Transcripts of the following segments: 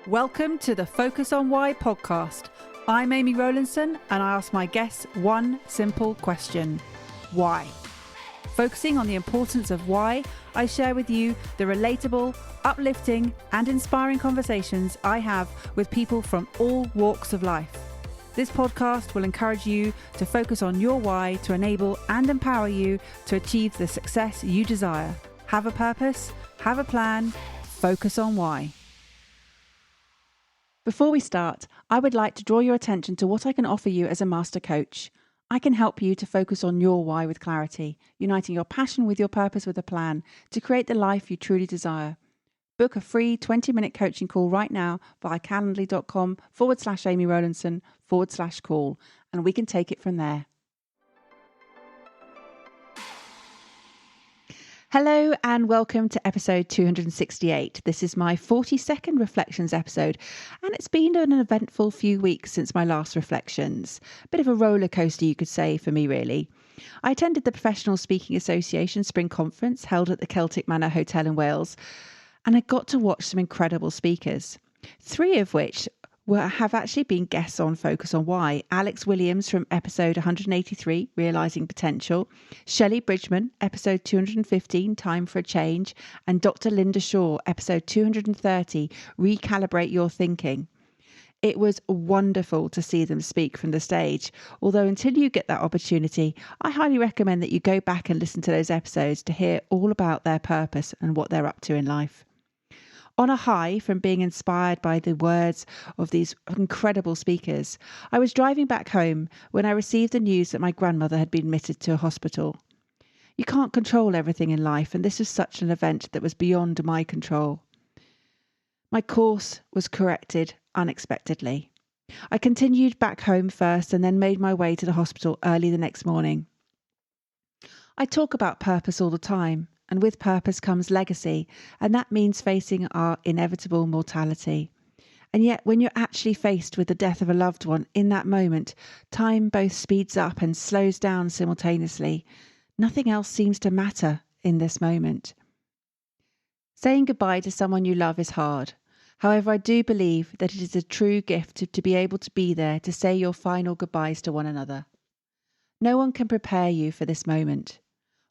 Welcome to the Focus on Why podcast. I'm Amy Rowlinson and I ask my guests one simple question. Why? Focusing on the importance of why, I share with you the relatable, uplifting and inspiring conversations I have with people from all walks of life. This podcast will encourage you to focus on your why to enable and empower you to achieve the success you desire. Have a purpose, have a plan, focus on why. Before we start, I would like to draw your attention to what I can offer you as a master coach. I can help you to focus on your why with clarity, uniting your passion with your purpose with a plan to create the life you truly desire. Book a free 20-minute coaching call right now via calendly.com/Amy Rowlinson/call, and we can take it from there. Hello and welcome to episode 268. This is my 40-second reflections episode, and it's been an eventful few weeks since my last reflections. A bit of a roller coaster, you could say, for me really. I attended the Professional Speaking Association Spring Conference held at the Celtic Manor Hotel in Wales, and I got to watch some incredible speakers, three of which have actually been guests on Focus on Why. Alex Williams from episode 183, Realising Potential, Shelley Bridgman, episode 215, Time for a Change, and Dr. Linda Shaw, episode 230, Recalibrate Your Thinking. It was wonderful to see them speak from the stage, although until you get that opportunity, I highly recommend that you go back and listen to those episodes to hear all about their purpose and what they're up to in life. On a high from being inspired by the words of these incredible speakers, I was driving back home when I received the news that my grandmother had been admitted to a hospital. You can't control everything in life, and this was such an event that was beyond my control. My course was corrected unexpectedly. I continued back home first and then made my way to the hospital early the next morning. I talk about purpose all the time. And with purpose comes legacy, and that means facing our inevitable mortality. And yet, when you're actually faced with the death of a loved one in that moment, time both speeds up and slows down simultaneously. Nothing else seems to matter in this moment. Saying goodbye to someone you love is hard. However, I do believe that it is a true gift to be able to be there to say your final goodbyes to one another. No one can prepare you for this moment.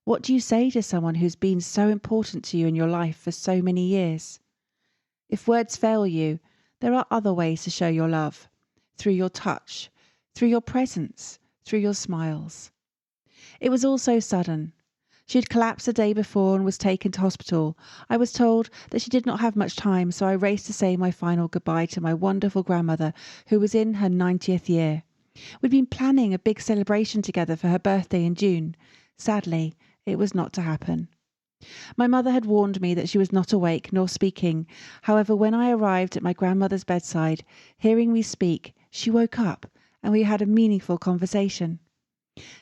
What do you say to someone who's been so important to you in your life for so many years? If words fail you, there are other ways to show your love. Through your touch, through your presence, through your smiles. It was all so sudden. She had collapsed the day before and was taken to hospital. I was told that she did not have much time, so I raced to say my final goodbye to my wonderful grandmother, who was in her 90th year. We'd been planning a big celebration together for her birthday in June. Sadly, it was not to happen. My mother had warned me that she was not awake nor speaking. However, when I arrived at my grandmother's bedside, hearing me speak, she woke up and we had a meaningful conversation.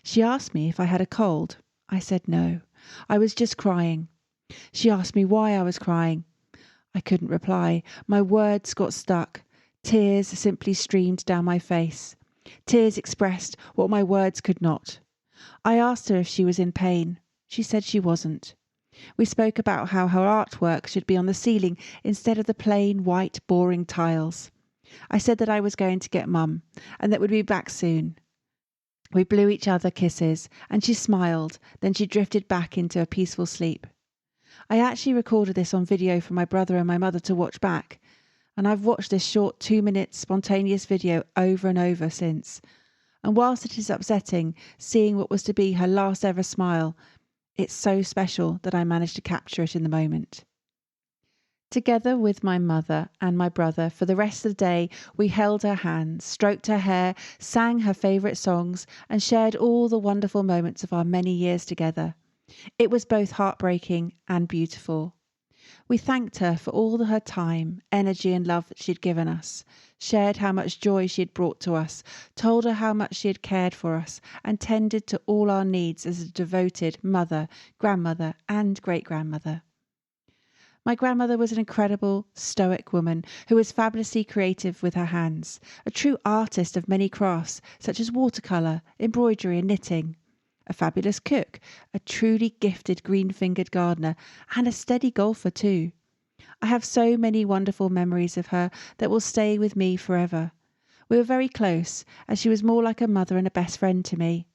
She asked me if I had a cold. I said no. I was just crying. She asked me why I was crying. I couldn't reply. My words got stuck. Tears simply streamed down my face. Tears expressed what my words could not. I asked her if she was in pain. She said she wasn't. We spoke about how her artwork should be on the ceiling instead of the plain, white, boring tiles. I said that I was going to get Mum and that we'd be back soon. We blew each other kisses and she smiled, then she drifted back into a peaceful sleep. I actually recorded this on video for my brother and my mother to watch back, and I've watched this short 2-minute spontaneous video over and over since. And whilst it is upsetting seeing what was to be her last ever smile, it's so special that I managed to capture it in the moment. Together with my mother and my brother, for the rest of the day, we held her hands, stroked her hair, sang her favourite songs, and shared all the wonderful moments of our many years together. It was both heartbreaking and beautiful. We thanked her for all her time, energy and love that she'd given us, shared how much joy she had brought to us, told her how much she had cared for us, and tended to all our needs as a devoted mother, grandmother and great-grandmother. My grandmother was an incredible, stoic woman who was fabulously creative with her hands, a true artist of many crafts such as watercolour, embroidery and knitting. A fabulous cook, a truly gifted green-fingered gardener, and a steady golfer too. I have so many wonderful memories of her that will stay with me forever. We were very close, as she was more like a mother and a best friend to me.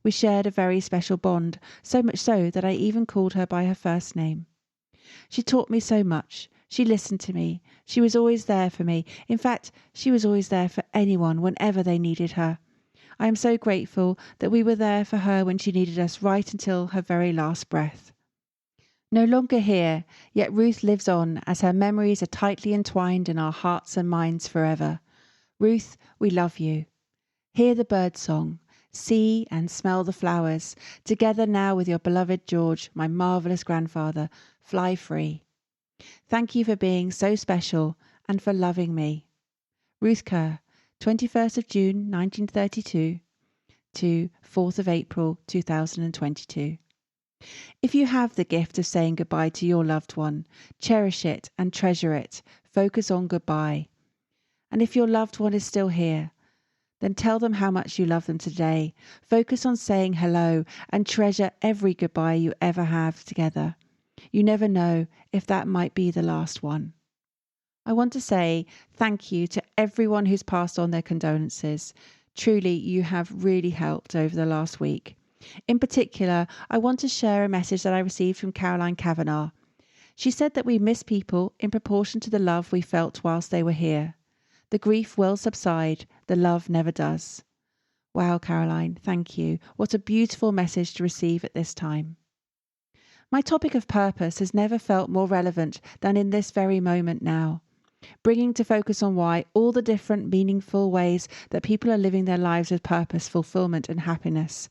We shared a very special bond, so much so that I even called her by her first name. She taught me so much. She listened to me. She was always there for me. In fact, she was always there for anyone whenever they needed her. I am so grateful that we were there for her when she needed us right until her very last breath. No longer here, yet Ruth lives on as her memories are tightly entwined in our hearts and minds forever. Ruth, we love you. Hear the bird song. See and smell the flowers. Together now with your beloved George, my marvellous grandfather. Fly free. Thank you for being so special and for loving me. Ruth Kerr, 21st of June 1932 to 4th of April 2022. If you have the gift of saying goodbye to your loved one, cherish it and treasure it. Focus on goodbye. And if your loved one is still here, then tell them how much you love them today. Focus on saying hello and treasure every goodbye you ever have together. You never know if that might be the last one. I want to say thank you to everyone who's passed on their condolences. Truly, you have really helped over the last week. In particular, I want to share a message that I received from Caroline Kavanagh. She said that we miss people in proportion to the love we felt whilst they were here. The grief will subside, the love never does. Wow, Caroline, thank you. What a beautiful message to receive at this time. My topic of purpose has never felt more relevant than in this very moment now. Bringing to focus on why all the different meaningful ways that people are living their lives with purpose, fulfilment and happiness.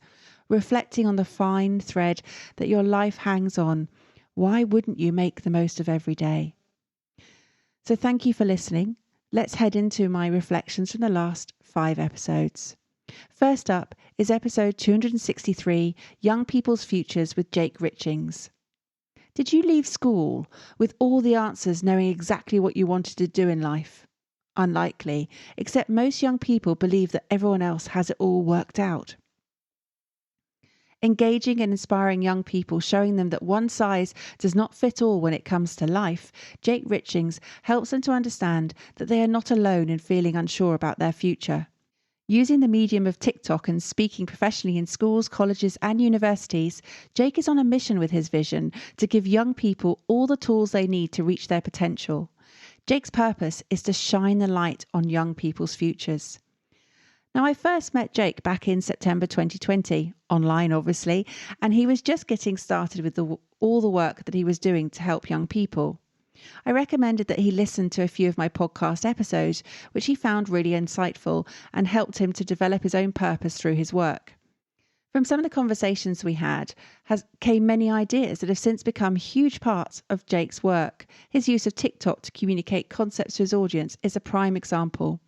Reflecting on the fine thread that your life hangs on. Why wouldn't you make the most of every day? So thank you for listening. Let's head into my reflections from the last 5 episodes. First up is episode 263, Young People's Futures with Jake Richings. Did you leave school with all the answers, knowing exactly what you wanted to do in life? Unlikely, except most young people believe that everyone else has it all worked out. Engaging and inspiring young people, showing them that one size does not fit all when it comes to life, Jake Richings helps them to understand that they are not alone in feeling unsure about their future. Using the medium of TikTok and speaking professionally in schools, colleges and universities, Jake is on a mission with his vision to give young people all the tools they need to reach their potential. Jake's purpose is to shine the light on young people's futures. Now, I first met Jake back in September 2020, online obviously, and he was just getting started with all the work that he was doing to help young people. I recommended that he listen to a few of my podcast episodes, which he found really insightful and helped him to develop his own purpose through his work. From some of the conversations we had came many ideas that have since become huge parts of Jake's work. His use of TikTok to communicate concepts to his audience is a prime example.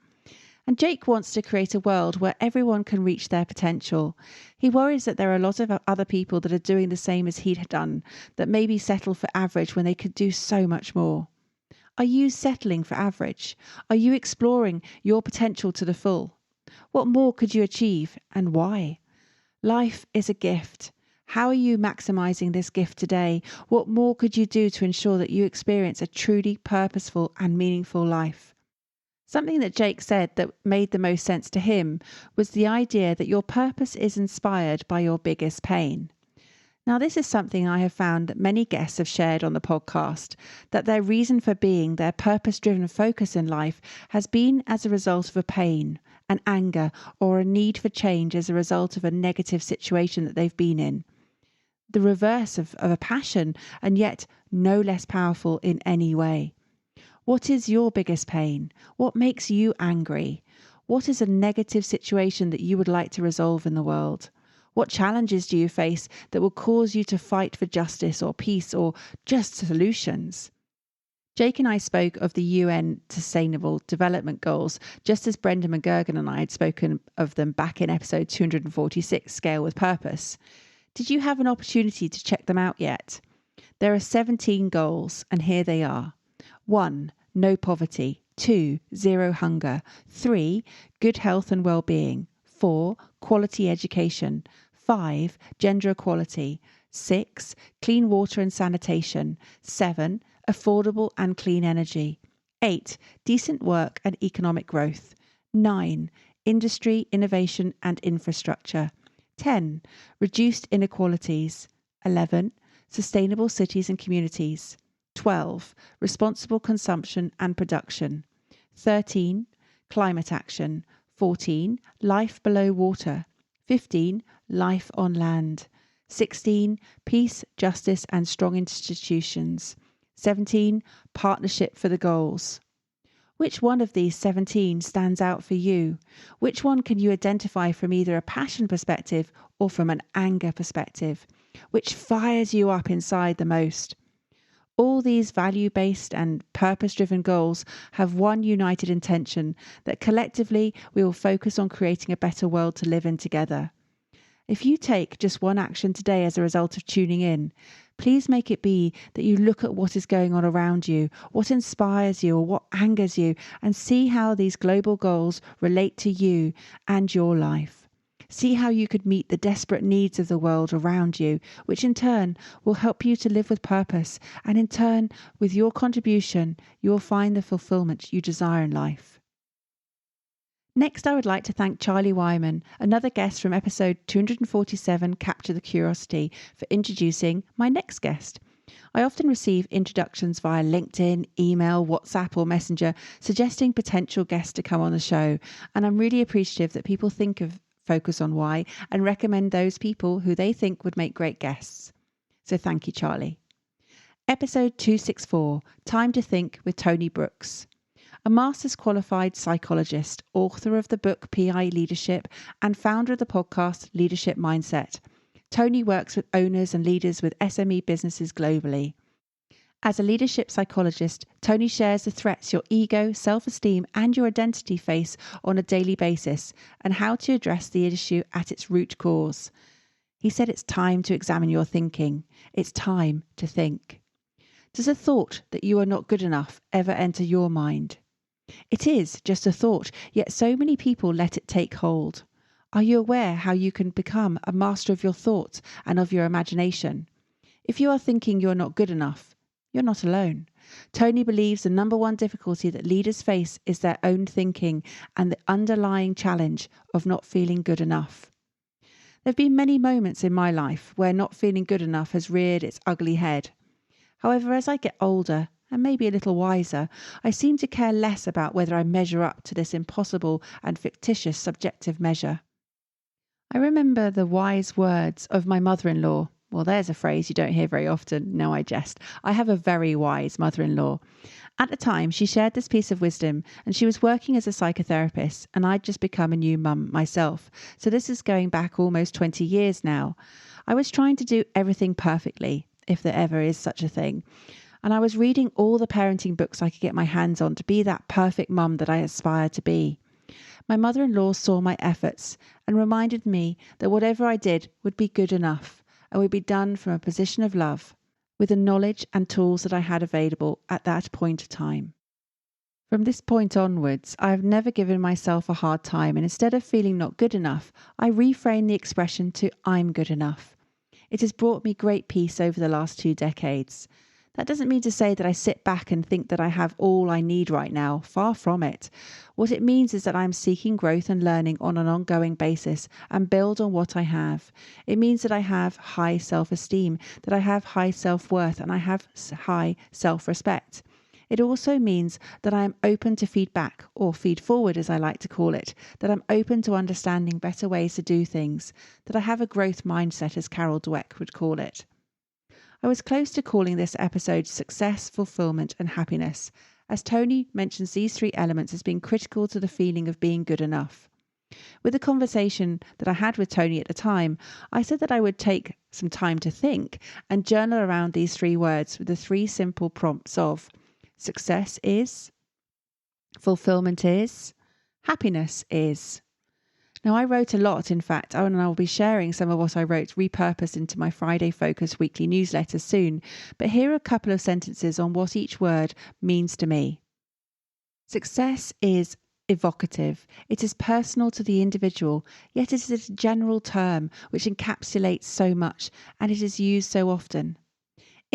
And Jake wants to create a world where everyone can reach their potential. He worries that there are a lot of other people that are doing the same as he'd done, that maybe settle for average when they could do so much more. Are you settling for average? Are you exploring your potential to the full? What more could you achieve and why? Life is a gift. How are you maximizing this gift today? What more could you do to ensure that you experience a truly purposeful and meaningful life? Something that Jake said that made the most sense to him was the idea that your purpose is inspired by your biggest pain. Now, this is something I have found that many guests have shared on the podcast, that their reason for being, their purpose-driven focus in life has been as a result of a pain, an anger, or a need for change as a result of a negative situation that they've been in. The reverse of a passion, and yet no less powerful in any way. What is your biggest pain? What makes you angry? What is a negative situation that you would like to resolve in the world? What challenges do you face that will cause you to fight for justice or peace or just solutions? Jake and I spoke of the UN Sustainable Development Goals, just as Brenda McGurgan and I had spoken of them back in episode 246, Scale with Purpose. Did you have an opportunity to check them out yet? There are 17 goals, and here they are. 1. No poverty. 2. Zero hunger. 3. Good health and well-being. 4. Quality education. 5. Gender equality. 6. Clean water and sanitation. 7. affordable and clean energy. 8. Decent work and economic growth. 9. Industry, innovation and infrastructure. 10. Reduced inequalities. 11. Sustainable cities and communities. 12. Responsible consumption and production. 13. Climate action. 14. Life below water. 15. Life on land. 16. Peace, justice and strong institutions. 17. Partnership for the goals. Which one of these 17 stands out for you? Which one can you identify from either a passion perspective or from an anger perspective? Which fires you up inside the most? All these value-based and purpose-driven goals have one united intention, that collectively we will focus on creating a better world to live in together. If you take just one action today as a result of tuning in, please make it be that you look at what is going on around you, what inspires you or what angers you, and see how these global goals relate to you and your life. See how you could meet the desperate needs of the world around you, which in turn will help you to live with purpose, and in turn, with your contribution, you will find the fulfilment you desire in life. Next, I would like to thank Charlie Wyman, another guest from episode 247, Capture the Curiosity, for introducing my next guest. I often receive introductions via LinkedIn, email, WhatsApp or Messenger suggesting potential guests to come on the show, and I'm really appreciative that people think of Focus on Why and recommend those people who they think would make great guests. So thank you, Charlie. Episode 264, Time to Think with Tony Brooks. A master's qualified psychologist, author of the book PI Leadership and founder of the podcast Leadership Mindset. Tony works with owners and leaders with SME businesses globally. As a leadership psychologist, Tony shares the threats your ego, self-esteem and your identity face on a daily basis and how to address the issue at its root cause. He said it's time to examine your thinking. It's time to think. Does a thought that you are not good enough ever enter your mind? It is just a thought, yet so many people let it take hold. Are you aware how you can become a master of your thoughts and of your imagination? If you are thinking you're not good enough, you're not alone. Tony believes the number one difficulty that leaders face is their own thinking and the underlying challenge of not feeling good enough. There have been many moments in my life where not feeling good enough has reared its ugly head. However, as I get older, and maybe a little wiser, I seem to care less about whether I measure up to this impossible and fictitious subjective measure. I remember the wise words of my mother-in-law. Well, there's a phrase you don't hear very often. No, I jest. I have a very wise mother-in-law. At the time, she shared this piece of wisdom, and she was working as a psychotherapist, and I'd just become a new mum myself. So this is going back almost 20 years now. I was trying to do everything perfectly, if there ever is such a thing. And I was reading all the parenting books I could get my hands on to be that perfect mum that I aspired to be. My mother-in-law saw my efforts and reminded me that whatever I did would be good enough and would be done from a position of love, with the knowledge and tools that I had available at that point of time. From this point onwards, I have never given myself a hard time, and instead of feeling not good enough, I reframe the expression to I'm good enough. It has brought me great peace over the last 2 decades. That doesn't mean to say that I sit back and think that I have all I need right now. Far from it. What it means is that I'm seeking growth and learning on an ongoing basis and build on what I have. It means that I have high self-esteem, that I have high self-worth, and I have high self-respect. It also means that I am open to feedback, or feed forward as I like to call it, that I'm open to understanding better ways to do things, that I have a growth mindset as Carol Dweck would call it. I was close to calling this episode Success, Fulfilment and Happiness, as Tony mentions these 3 elements as being critical to the feeling of being good enough. With the conversation that I had with Tony at the time, I said that I would take some time to think and journal around these 3 words with the 3 simple prompts of success is, fulfilment is, happiness is. Now, I wrote a lot, in fact, and I'll be sharing some of what I wrote repurposed into my Friday Focus weekly newsletter soon, but here are a couple of sentences on what each word means to me. Success is evocative. It is personal to the individual, yet it is a general term which encapsulates so much, and it is used so often.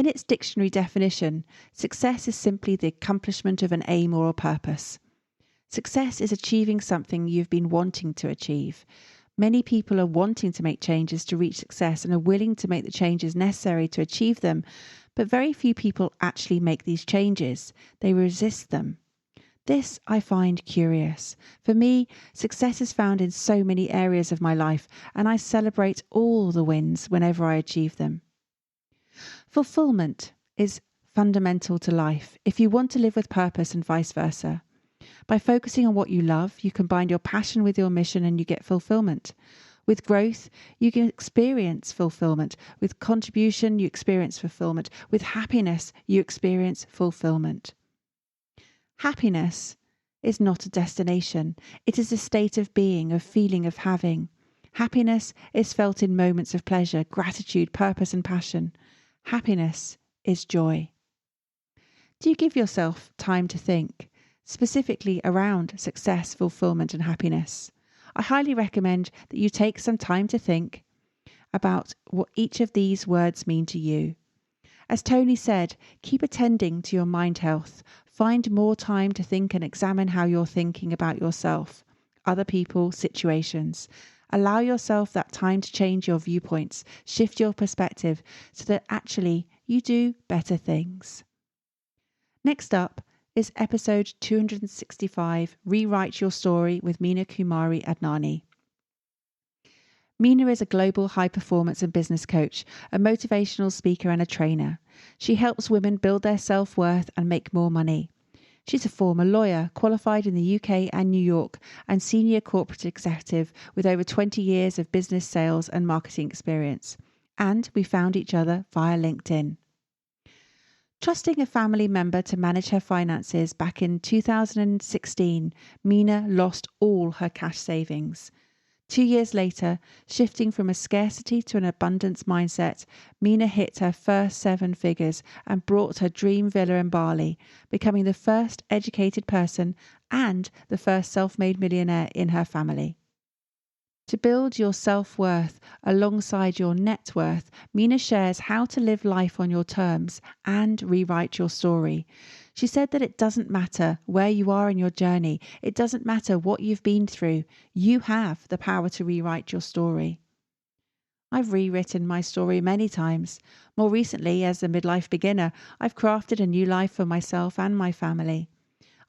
In its dictionary definition, success is simply the accomplishment of an aim or a purpose. Success is achieving something you've been wanting to achieve. Many people are wanting to make changes to reach success and are willing to make the changes necessary to achieve them, but very few people actually make these changes. They resist them. This I find curious. For me, success is found in so many areas of my life, and I celebrate all the wins whenever I achieve them. Fulfilment is fundamental to life if you want to live with purpose and vice versa. By focusing on what you love, you combine your passion with your mission and you get fulfillment. With growth, you can experience fulfillment. With contribution, you experience fulfillment. With happiness, you experience fulfillment. Happiness is not a destination. It is a state of being, a feeling of having. Happiness is felt in moments of pleasure, gratitude, purpose, and passion. Happiness is joy. Do you give yourself time to think, specifically around success, fulfillment, and happiness? I highly recommend that you take some time to think about what each of these words mean to you. As Tony said, keep attending to your mind health. Find more time to think and examine how you're thinking about yourself, other people, situations. Allow yourself that time to change your viewpoints, shift your perspective so that actually you do better things. Next up is episode 265, Rewrite Your Story with Meena Kumari Adnani. Meena is a global high performance and business coach, a motivational speaker and a trainer. She helps women build their self-worth and make more money. She's a former lawyer, qualified in the UK and New York, and senior corporate executive with over 20 years of business sales and marketing experience. And we found each other via LinkedIn. Trusting a family member to manage her finances back in 2016, Meena lost all her cash savings. 2 years later, shifting from a scarcity to an abundance mindset, Meena hit her first 7 figures and brought her dream villa in Bali, becoming the first educated person and the first self-made millionaire in her family. To build your self-worth alongside your net worth, Meena shares how to live life on your terms and rewrite your story. She said that it doesn't matter where you are in your journey. It doesn't matter what you've been through. You have the power to rewrite your story. I've rewritten my story many times. More recently, as a midlife beginner, I've crafted a new life for myself and my family.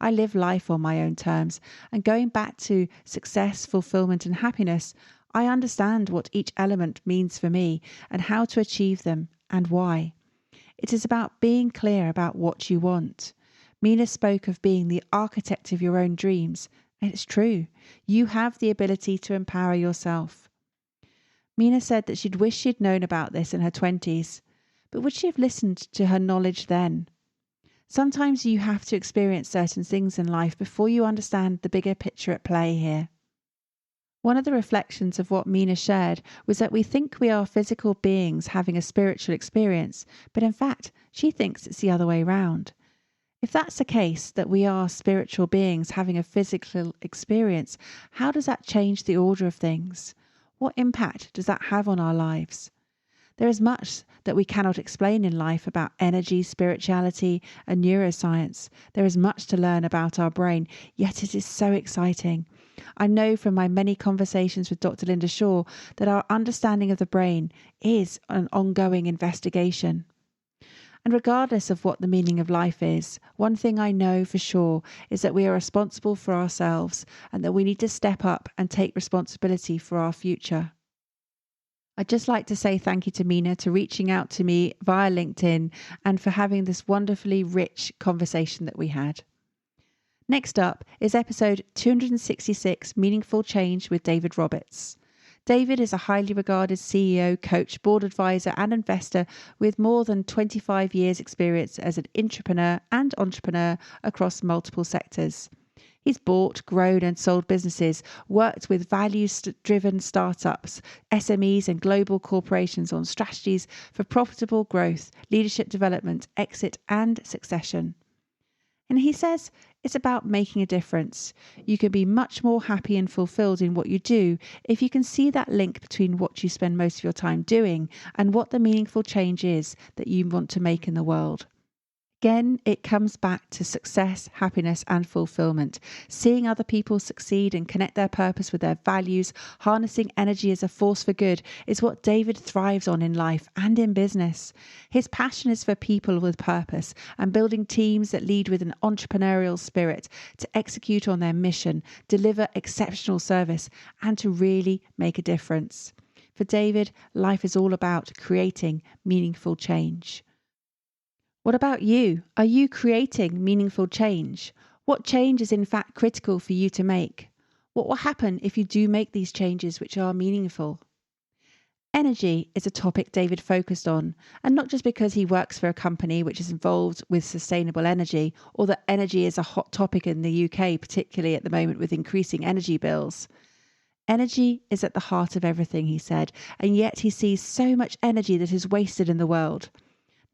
I live life on my own terms, and going back to success, fulfillment, and happiness, I understand what each element means for me and how to achieve them and why. It is about being clear about what you want. Meena spoke of being the architect of your own dreams, and it's true. You have the ability to empower yourself. Meena said that she'd wish she'd known about this in her 20s, but would she have listened to her knowledge then? Sometimes you have to experience certain things in life before you understand the bigger picture at play here. One of the reflections of what Meena shared was that we think we are physical beings having a spiritual experience, but in fact, she thinks it's the other way round. If that's the case, that we are spiritual beings having a physical experience, how does that change the order of things? What impact does that have on our lives? There is much that we cannot explain in life about energy, spirituality, and neuroscience. There is much to learn about our brain, yet it is so exciting. I know from my many conversations with Dr. Linda Shaw that our understanding of the brain is an ongoing investigation. And regardless of what the meaning of life is, one thing I know for sure is that we are responsible for ourselves and that we need to step up and take responsibility for our future. I'd just like to say thank you to Meena for reaching out to me via LinkedIn and for having this wonderfully rich conversation that we had. Next up is episode 266, Meaningful Change with David Roberts. David is a highly regarded CEO, coach, board advisor and investor with more than 25 years experience as an intrapreneur and entrepreneur across multiple sectors. He's bought, grown and sold businesses, worked with values-driven startups, SMEs and global corporations on strategies for profitable growth, leadership development, exit and succession. And he says it's about making a difference. You can be much more happy and fulfilled in what you do if you can see that link between what you spend most of your time doing and what the meaningful change is that you want to make in the world. Again, it comes back to success, happiness, and fulfillment. Seeing other people succeed and connect their purpose with their values, harnessing energy as a force for good, is what David thrives on in life and in business. His passion is for people with purpose and building teams that lead with an entrepreneurial spirit to execute on their mission, deliver exceptional service, and to really make a difference. For David, life is all about creating meaningful change. What about you? Are you creating meaningful change? What change is in fact critical for you to make? What will happen if you do make these changes which are meaningful? Energy is a topic David focused on, and not just because he works for a company which is involved with sustainable energy, or that energy is a hot topic in the UK, particularly at the moment with increasing energy bills. Energy is at the heart of everything, he said, and yet he sees so much energy that is wasted in the world.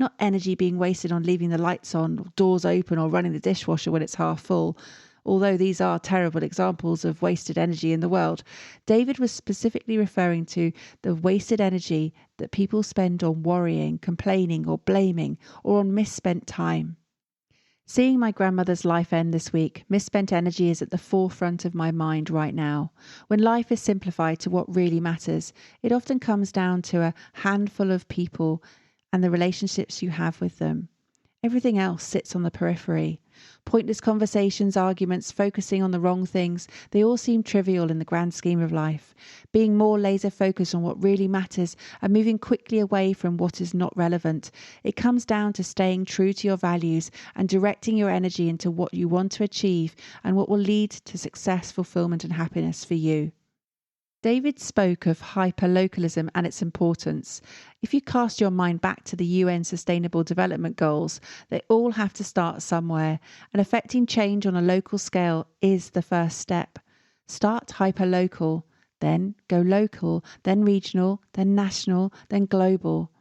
Not energy being wasted on leaving the lights on, doors open, or running the dishwasher when it's half full. Although these are terrible examples of wasted energy in the world, David was specifically referring to the wasted energy that people spend on worrying, complaining, or blaming, or on misspent time. Seeing my grandmother's life end this week, misspent energy is at the forefront of my mind right now. When life is simplified to what really matters, it often comes down to a handful of people and the relationships you have with them. Everything else sits on the periphery. Pointless conversations, arguments, focusing on the wrong things, they all seem trivial in the grand scheme of life. Being more laser focused on what really matters and moving quickly away from what is not relevant. It comes down to staying true to your values and directing your energy into what you want to achieve and what will lead to success, fulfillment, and happiness for you. David spoke of hyperlocalism and its importance. If you cast your mind back to the UN Sustainable Development Goals, they all have to start somewhere, and affecting change on a local scale is the first step. Start hyperlocal, then go local, then regional, then national, then global.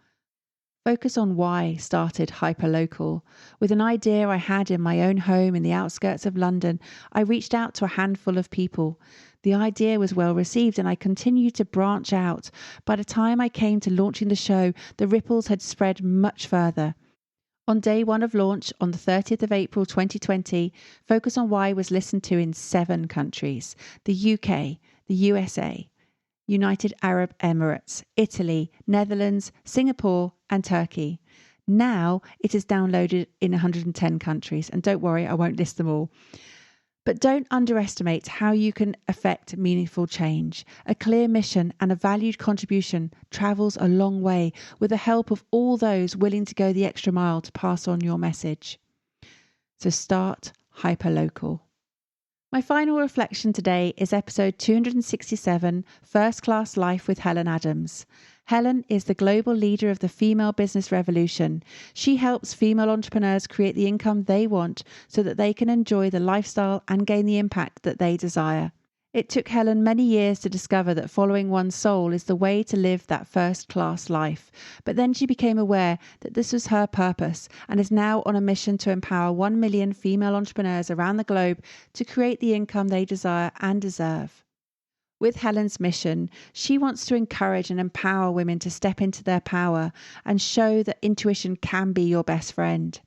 Focus on why started hyperlocal. With an idea I had in my own home in the outskirts of London, I reached out to a handful of people. The idea was well received and I continued to branch out. By the time I came to launching the show, the ripples had spread much further. On day one of launch, on the 30th of April 2020, Focus on Why was listened to in 7 countries: the UK, the USA, United Arab Emirates, Italy, Netherlands, Singapore, and Turkey. Now it is downloaded in 110 countries, and don't worry, I won't list them all. But don't underestimate how you can affect meaningful change. A clear mission and a valued contribution travels a long way with the help of all those willing to go the extra mile to pass on your message. So start hyperlocal. My final reflection today is episode 267, First Class Life with Helen Adams. Helen is the global leader of the female business revolution. She helps female entrepreneurs create the income they want so that they can enjoy the lifestyle and gain the impact that they desire. It took Helen many years to discover that following one's soul is the way to live that first-class life. But then she became aware that this was her purpose and is now on a mission to empower 1 million female entrepreneurs around the globe to create the income they desire and deserve. With Helen's mission, she wants to encourage and empower women to step into their power and show that intuition can be your best friend.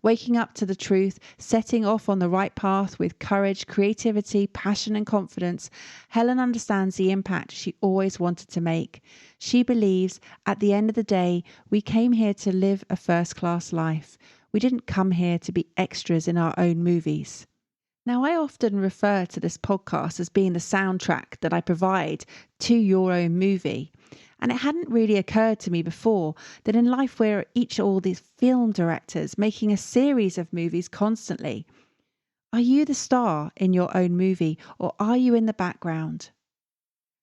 Waking up to the truth, setting off on the right path with courage, creativity, passion and confidence, Helen understands the impact she always wanted to make. She believes at the end of the day, we came here to live a first-class life. We didn't come here to be extras in our own movies. Now, I often refer to this podcast as being the soundtrack that I provide to your own movie. And it hadn't really occurred to me before that in life we're each all these film directors making a series of movies constantly. Are you the star in your own movie or are you in the background?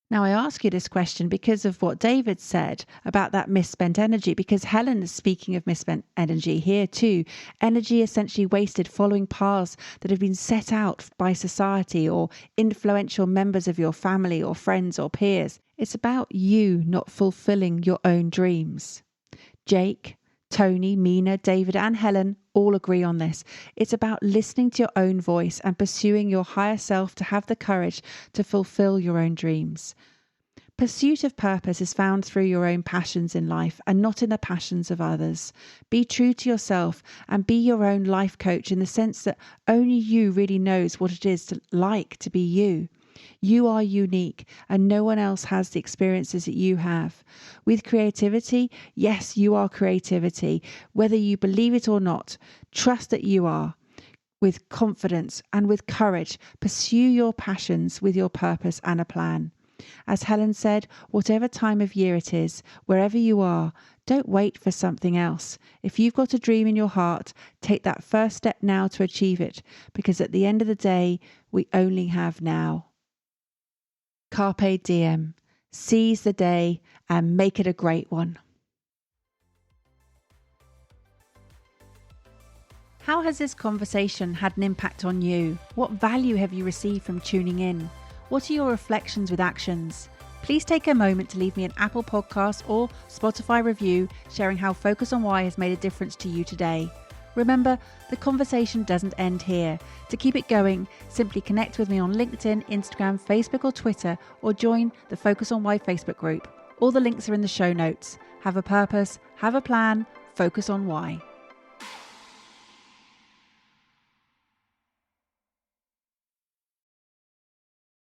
Now, I ask you this question because of what David said about that misspent energy, because Helen is speaking of misspent energy here too. Energy essentially wasted following paths that have been set out by society or influential members of your family or friends or peers. It's about you not fulfilling your own dreams. Jake, Tony, Meena, David and Helen all agree on this. It's about listening to your own voice and pursuing your higher self to have the courage to fulfill your own dreams. Pursuit of purpose is found through your own passions in life and not in the passions of others. Be true to yourself and be your own life coach in the sense that only you really knows what it is to be you. You are unique and no one else has the experiences that you have. With creativity, yes, you are creativity. Whether you believe it or not, trust that you are. With confidence and with courage, pursue your passions with your purpose and a plan. As Helen said, whatever time of year it is, wherever you are, don't wait for something else. If you've got a dream in your heart, take that first step now to achieve it, because at the end of the day, we only have now. Carpe diem. Seize the day and make it a great one. How has this conversation had an impact on you? What value have you received from tuning in? What are your reflections with actions? Please take a moment to leave me an Apple Podcast or Spotify review sharing how Focus on Why has made a difference to you today. Remember, the conversation doesn't end here. To keep it going, simply connect with me on LinkedIn, Instagram, Facebook or Twitter, or join the Focus on Why Facebook group. All the links are in the show notes. Have a purpose, have a plan, focus on why.